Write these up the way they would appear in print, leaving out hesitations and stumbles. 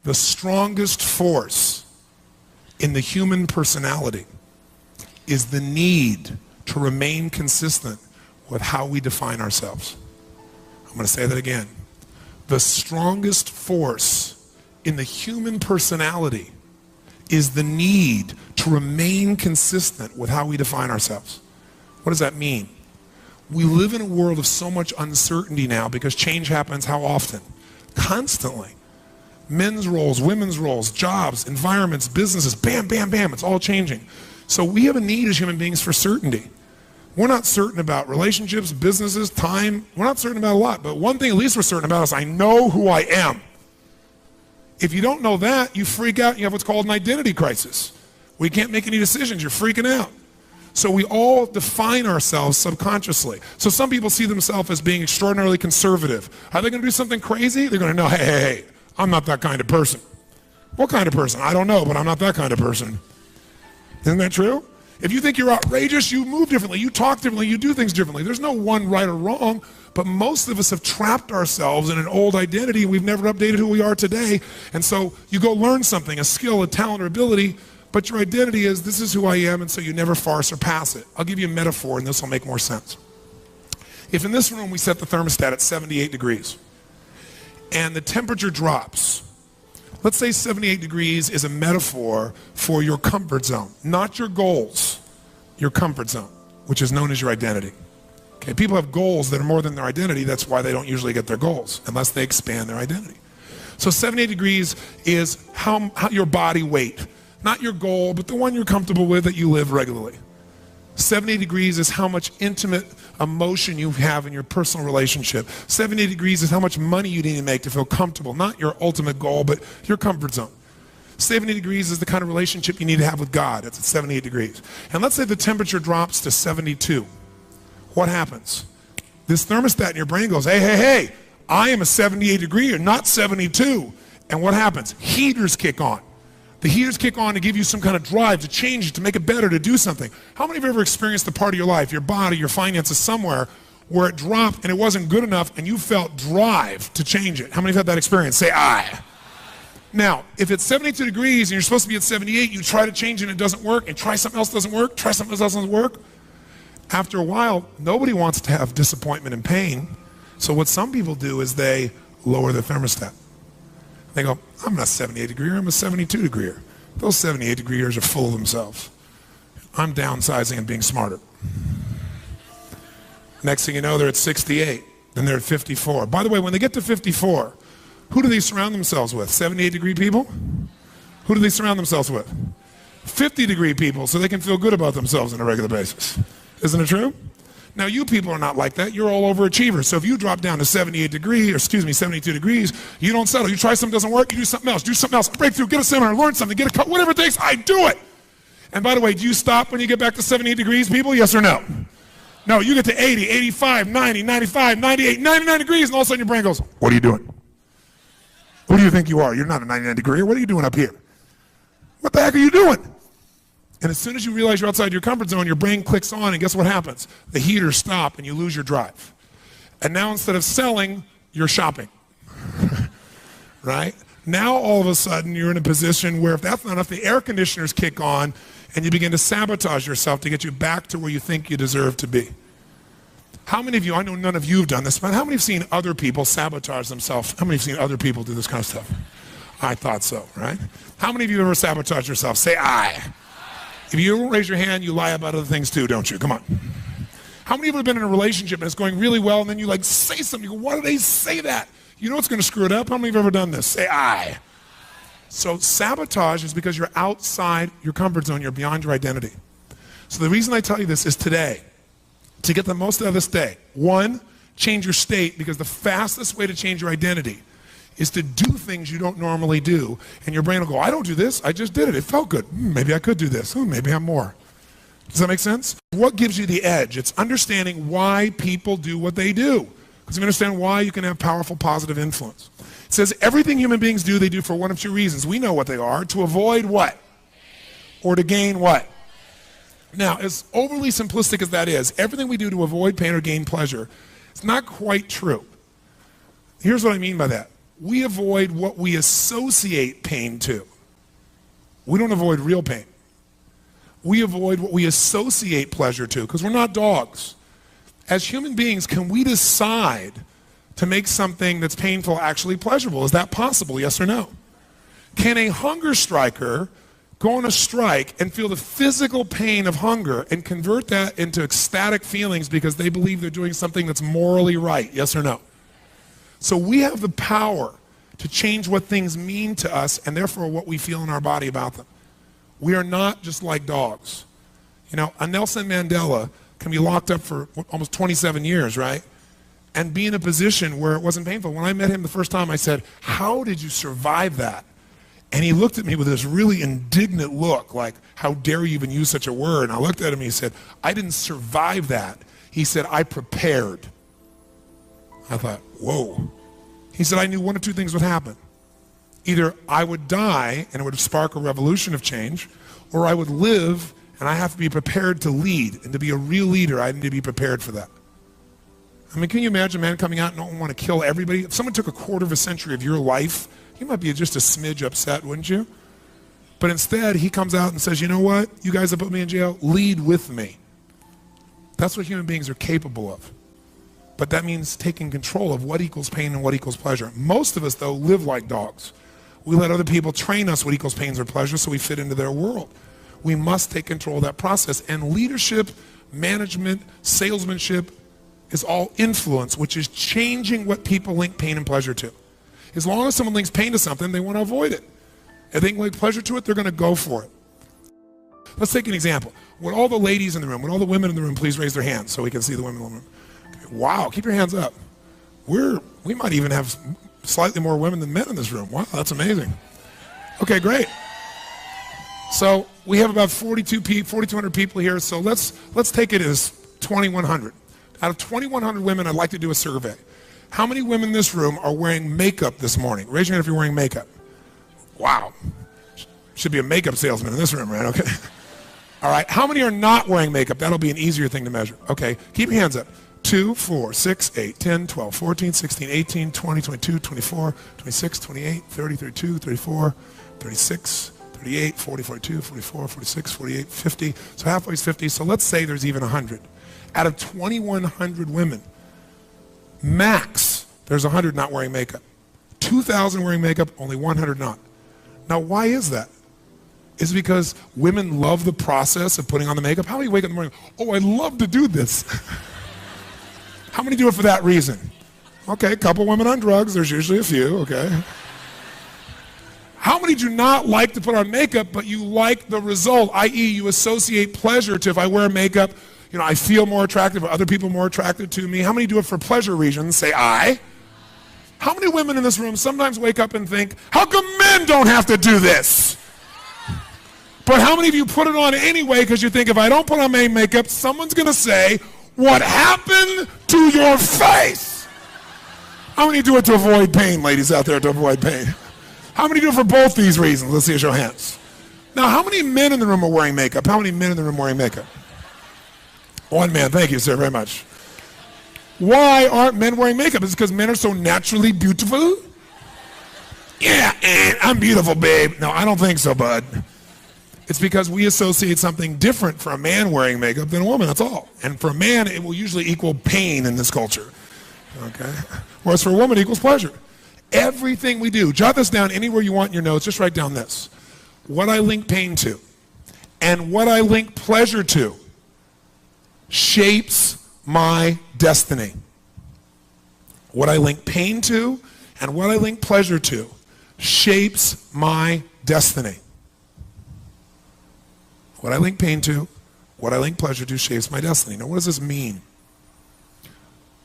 The strongest force in the human personality is the need to remain consistent with how we define ourselves. I'm going to say that again. The strongest force in the human personality is the need to remain consistent with how we define ourselves. What does that mean? We live in a world of so much uncertainty now because change happens how often? Constantly. Men's roles, women's roles, jobs, environments, businesses, bam, bam, bam, it's all changing. So we have a need as human beings for certainty. We're not certain about relationships, businesses, time. We're not certain about a lot, but one thing at least we're certain about is I know who I am. If you don't know that, you freak out and you have what's called an identity crisis. We can't make any decisions, you're freaking out. So we all define ourselves subconsciously. So some people see themselves as being extraordinarily conservative. Are they going to do something crazy? They're going to know, hey, I'm not that kind of person. What kind of person? I don't know, but I'm not that kind of person. Isn't that true? If you think you're outrageous, you move differently, you talk differently, you do things differently. There's no one right or wrong, but most of us have trapped ourselves in an old identity. We've never updated who we are today. And so you go learn something, a skill, a talent, or ability, but your identity is, this is who I am, and so you never far surpass it. I'll give you a metaphor, and this will make more sense. If in this room we set the thermostat at 78 degrees, and the temperature drops, let's say 78 degrees is a metaphor for your comfort zone, not your goals, your comfort zone, which is known as your identity. Okay, people have goals that are more than their identity. That's why they don't usually get their goals, unless they expand their identity. So 78 degrees is how your body weight, not your goal, but the one you're comfortable with that you live regularly. 70 degrees is how much intimate emotion you have in your personal relationship. 70 degrees is how much money you need to make to feel comfortable, not your ultimate goal, but your comfort zone. 70 degrees is the kind of relationship you need to have with God. That's at 78 degrees. And let's say the temperature drops to 72. What happens? This thermostat in your brain goes, hey, hey, hey, I am a 78 degree or not 72. And what happens? Heaters kick on. The heaters kick on to give you some kind of drive, to change it, to make it better, to do something. How many of you ever experienced a part of your life, your body, your finances, somewhere where it dropped and it wasn't good enough and you felt drive to change it? How many have had that experience? Say, I. Now, if it's 72 degrees and you're supposed to be at 78, you try to change it and it doesn't work, and try something else doesn't work, try something else doesn't work. After a while, nobody wants to have disappointment and pain. So what some people do is they lower the thermostat. They go, I'm not a 78 degreer, I'm a 72 degreer. Those 78 degreers are full of themselves. I'm downsizing and being smarter. Next thing you know, they're at 68, then they're at 54. By the way, when they get to 54, who do they surround themselves with? 78 degree people? Who do they surround themselves with? 50 degree people, so they can feel good about themselves on a regular basis. Isn't it true? Now, you people are not like that. You're all overachievers. So if you drop down to 72 degrees, you don't settle. You try something doesn't work, you do something else. Break through, get a seminar, learn something, get a cut, whatever it takes, I do it. And by the way, do you stop when you get back to 78 degrees, people? Yes or no? No, you get to 80, 85, 90, 95, 98, 99 degrees, and all of a sudden your brain goes, what are you doing? Who do you think you are? You're not a 99 degree. What are you doing up here? What the heck are you doing? And as soon as you realize you're outside your comfort zone, your brain clicks on, and guess what happens? The heaters stop, and you lose your drive. And now instead of selling, you're shopping. Right? Now all of a sudden, you're in a position where if that's not enough, the air conditioners kick on, and you begin to sabotage yourself to get you back to where you think you deserve to be. How many of you, I know none of you have done this, but how many have seen other people sabotage themselves? How many have seen other people do this kind of stuff? I thought so, right? How many of you ever sabotage yourself? Say, I. If you don't raise your hand, you lie about other things too, don't you? Come on. How many of you have been in a relationship and it's going really well, and then you say something, you go, why did they say that? You know what's going to screw it up? How many of you have ever done this? Say, I. So sabotage is because you're outside your comfort zone, you're beyond your identity. So the reason I tell you this is today, to get the most out of this day, one, change your state, because the fastest way to change your identity is to do things you don't normally do, and your brain will go, I don't do this, I just did it, it felt good, maybe I could do this, maybe I'm more. Does that make sense? What gives you the edge? It's understanding why people do what they do. Because if you understand why, you can have powerful positive influence. It says everything human beings do, they do for one of two reasons. We know what they are: to avoid what? Or to gain what? Now, as overly simplistic as that is, everything we do to avoid pain or gain pleasure, it's not quite true. Here's what I mean by that. We avoid what we associate pain to. We don't avoid real pain. We avoid what we associate pleasure to, because we're not dogs. As human beings, can we decide to make something that's painful actually pleasurable? Is that possible, yes or no? Can a hunger striker go on a strike and feel the physical pain of hunger and convert that into ecstatic feelings because they believe they're doing something that's morally right, yes or no? So we have the power to change what things mean to us and therefore what we feel in our body about them. We are not just like dogs. You know, a Nelson Mandela can be locked up for almost 27 years, right? And be in a position where it wasn't painful. When I met him the first time, I said, how did you survive that? And he looked at me with this really indignant look, like, how dare you even use such a word? And I looked at him and he said, I didn't survive that. He said, I prepared. I thought, whoa. He said, I knew one of two things would happen. Either I would die and it would spark a revolution of change, or I would live and I have to be prepared to lead. And to be a real leader, I need to be prepared for that. I mean, can you imagine a man coming out and don't want to kill everybody? If someone took a quarter of a century of your life, you might be just a smidge upset, wouldn't you? But instead, he comes out and says, you know what? You guys that put me in jail, lead with me. That's what human beings are capable of. But that means taking control of what equals pain and what equals pleasure. Most of us, though, live like dogs. We let other people train us what equals pains or pleasure so we fit into their world. We must take control of that process. And leadership, management, salesmanship is all influence, which is changing what people link pain and pleasure to. As long as someone links pain to something, they want to avoid it. If they link pleasure to it, they're going to go for it. Let's take an example. Would all the ladies in the room, would all the women in the room please raise their hands so we can see the women in the room? Okay, wow, keep your hands up. We might even have slightly more women than men in this room. Wow, that's amazing. Okay, great. So we have about 4,200 people here, so let's take it as 2,100. Out of 2,100 women, I'd like to do a survey. How many women in this room are wearing makeup this morning? Raise your hand if you're wearing makeup. Wow. Should be a makeup salesman in this room, right? Okay. All right. How many are not wearing makeup? That'll be an easier thing to measure. Okay. Keep your hands up. 2, 4, 6, 8, 10, 12, 14, 16, 18, 20, 22, 24, 26, 28, 30, 32, 34, 36, 38, 40, 42, 44, 46, 48, 50. So halfway is 50. So let's say there's even 100. Out of 2,100 women, max, there's 100 not wearing makeup. 2,000 wearing makeup, only 100 not. Now, why is that? Is it because women love the process of putting on the makeup? How many wake up in the morning, oh, I love to do this? How many do it for that reason? Okay, a couple women on drugs, there's usually a few, okay. How many do not like to put on makeup, but you like the result, i.e. you associate pleasure to, if I wear makeup, you know, I feel more attractive, or other people more attracted to me. How many do it for pleasure reasons? Say I. How many women in this room sometimes wake up and think, how come men don't have to do this? But how many of you put it on anyway because you think if I don't put on my makeup, someone's going to say, what happened to your face? How many do it to avoid pain, ladies out there, to avoid pain? How many do it for both these reasons? Let's see a show of hands. Now, how many men in the room are wearing makeup? How many men in the room are wearing makeup? One man. Thank you, sir, very much. Why aren't men wearing makeup? Is it because men are so naturally beautiful? Yeah, I'm beautiful, babe. No, I don't think so, bud. It's because we associate something different for a man wearing makeup than a woman, that's all. And for a man, it will usually equal pain in this culture. Okay? Whereas for a woman, it equals pleasure. Everything we do, jot this down anywhere you want in your notes, just write down this. What I link pain to and what I link pleasure to shapes my destiny. What I link pain to and what I link pleasure to shapes my destiny. What I link pain to, what I link pleasure to shapes my destiny. Now, what does this mean?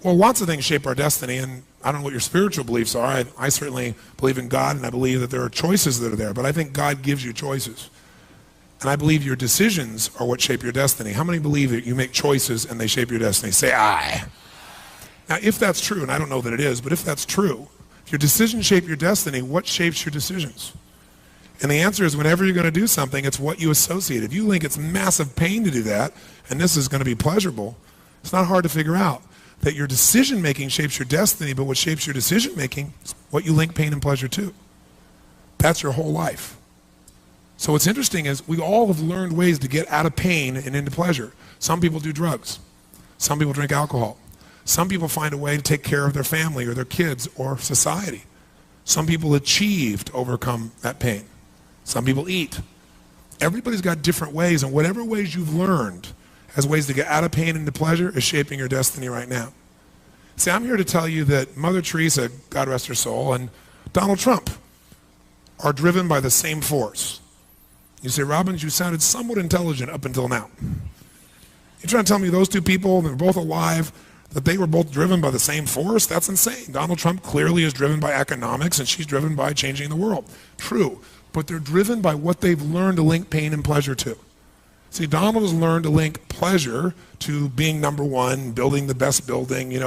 Well, lots of things shape our destiny, and I don't know what your spiritual beliefs are. I certainly believe in God, and I believe that there are choices that are there, but I think God gives you choices. And I believe your decisions are what shape your destiny. How many believe that you make choices and they shape your destiny? Say, I. Now, if that's true, and I don't know that it is, but if that's true, if your decisions shape your destiny, what shapes your decisions? And the answer is whenever you're going to do something, it's what you associate. If you think it's massive pain to do that, and this is going to be pleasurable, it's not hard to figure out that your decision-making shapes your destiny, but what shapes your decision-making is what you link pain and pleasure to. That's your whole life. So what's interesting is we all have learned ways to get out of pain and into pleasure. Some people do drugs. Some people drink alcohol. Some people find a way to take care of their family or their kids or society. Some people achieve to overcome that pain. Some people eat. Everybody's got different ways, and whatever ways you've learned as ways to get out of pain and into pleasure is shaping your destiny right now. See, I'm here to tell you that Mother Teresa, God rest her soul, and Donald Trump are driven by the same force. You say, Robbins, you sounded somewhat intelligent up until now. You're trying to tell me those two people, they're both alive, that they were both driven by the same force? That's insane. Donald Trump clearly is driven by economics, and she's driven by changing the world. True, but they're driven by what they've learned to link pain and pleasure to. See, Donald has learned to link pleasure to being number one, building the best building,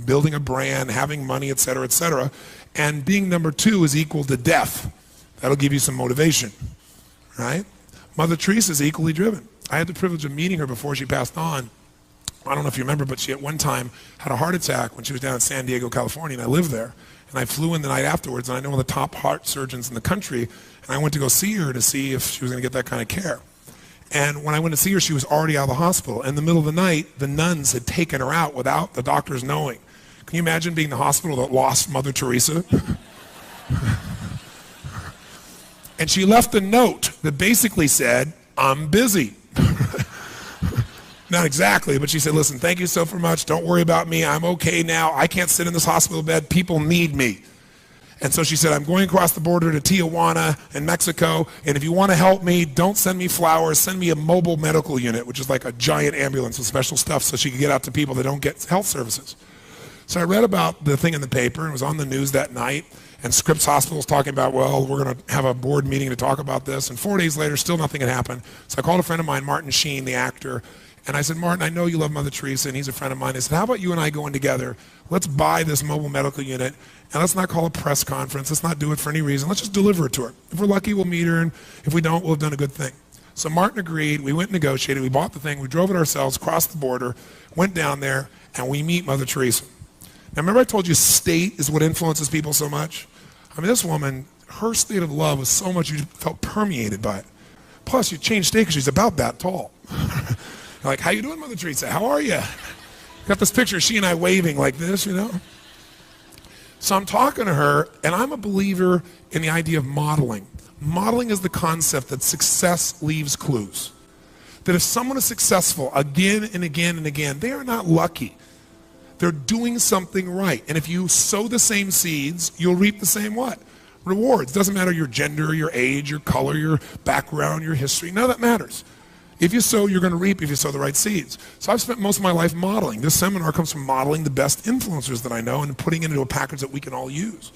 building a brand, having money, et cetera, and being number two is equal to death. That'll give you some motivation, right? Mother Teresa is equally driven. I had the privilege of meeting her before she passed on. I don't know if you remember, but she at one time had a heart attack when she was down in San Diego, California, and I lived there. And I flew in the night afterwards, and I know one of the top heart surgeons in the country, and I went to go see her to see if she was going to get that kind of care. And when I went to see her, she was already out of the hospital. In the middle of the night, the nuns had taken her out without the doctors knowing. Can you imagine being the hospital that lost Mother Teresa? And she left a note that basically said, I'm busy. Not exactly, but she said, listen, thank you so much. Don't worry about me. I'm okay now. I can't sit in this hospital bed. People need me. And so she said, I'm going across the border to Tijuana in Mexico, and if you want to help me, don't send me flowers. Send me a mobile medical unit, which is like a giant ambulance with special stuff so she can get out to people that don't get health services. So I read about the thing in the paper, and it was on the news that night, and Scripps Hospital was talking about, well, we're going to have a board meeting to talk about this, and 4 days later, still nothing had happened. So I called a friend of mine, Martin Sheen, the actor, and I said, Martin, I know you love Mother Teresa, and he's a friend of mine. I said, how about you and I go in together? Let's buy this mobile medical unit, and let's not call a press conference. Let's not do it for any reason. Let's just deliver it to her. If we're lucky, we'll meet her, and if we don't, we'll have done a good thing. So Martin agreed. We went and negotiated. We bought the thing. We drove it ourselves, crossed the border, went down there, and we meet Mother Teresa. Now, remember I told you state is what influences people so much? I mean, this woman, her state of love was so much you felt permeated by it. Plus, you changed state because she's about that tall. Like, how you doing, Mother Teresa? How are you? Got this picture of she and I waving like this, So I'm talking to her, and I'm a believer in the idea of modeling. Modeling is the concept that success leaves clues. That if someone is successful again and again and again, they are not lucky. They're doing something right. And if you sow the same seeds, you'll reap the same what? Rewards. Doesn't matter your gender, your age, your color, your background, your history. None of that matters. If you sow, you're going to reap if you sow the right seeds. So I've spent most of my life modeling. This seminar comes from modeling the best influencers that I know and putting it into a package that we can all use.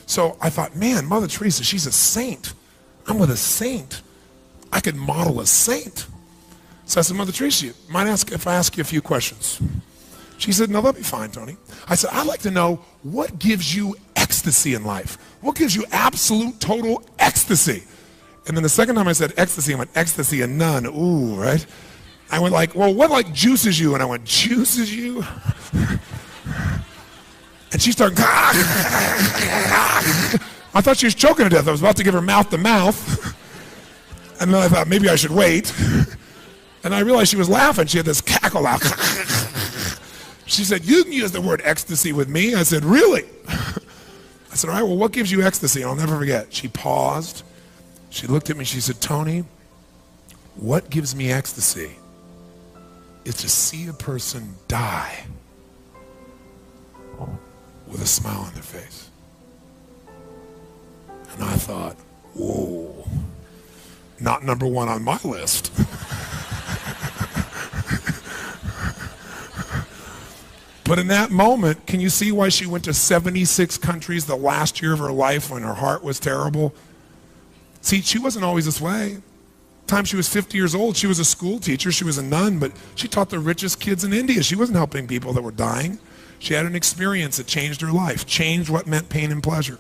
So I thought, man, Mother Teresa, she's a saint. I'm with a saint. I could model a saint. So I said, Mother Teresa, mind if I ask you a few questions? She said, no, that'll be fine, Tony. I said, I'd like to know what gives you ecstasy in life? What gives you absolute, total ecstasy? And then the second time I said ecstasy, I went, ecstasy and none. Ooh, right? I went like, well, what juices you? And I went, juices you? And she started, I thought she was choking to death. I was about to give her mouth to mouth. And then I thought, maybe I should wait. And I realized she was laughing. She had this cackle laugh. She said, you can use the word ecstasy with me. I said, really? I said, all right, well, what gives you ecstasy? And I'll never forget. She paused. She looked at me, she said, Tony, what gives me ecstasy is to see a person die with a smile on their face. And I thought, whoa, not number one on my list. But in that moment, can you see why she went to 76 countries the last year of her life when her heart was terrible? See, she wasn't always this way. The time she was 50 years old, she was a school teacher, she was a nun, but she taught the richest kids in India. She wasn't helping people that were dying. She had an experience that changed her life, changed what meant pain and pleasure.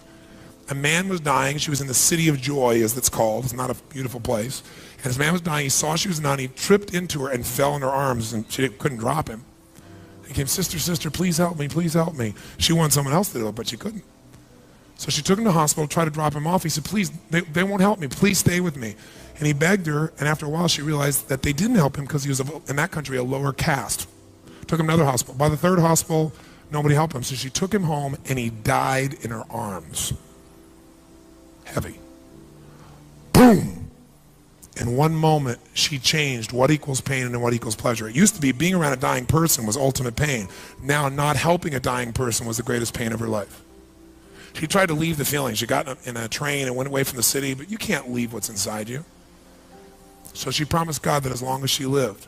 A man was dying. She was in the city of joy, as it's called. It's not a beautiful place. And this man was dying. He saw she was dying. He tripped into her and fell in her arms, and she couldn't drop him. He came, sister, please help me, please help me. She wanted someone else to do it, but she couldn't. So she took him to the hospital, tried to drop him off. He said, please, they won't help me. Please stay with me. And he begged her, and after a while she realized that they didn't help him because he was, in that country, a lower caste. Took him to another hospital. By the third hospital, nobody helped him. So she took him home, and he died in her arms. Heavy. Boom! In one moment, she changed what equals pain and what equals pleasure. It used to be being around a dying person was ultimate pain. Now not helping a dying person was the greatest pain of her life. She tried to leave the feeling. She got in a train and went away from the city, but you can't leave what's inside you. So she promised God that as long as she lived,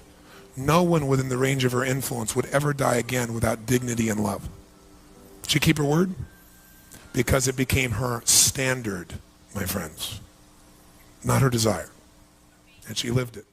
no one within the range of her influence would ever die again without dignity and love. Did she keep her word? Because it became her standard, my friends, not her desire. And she lived it.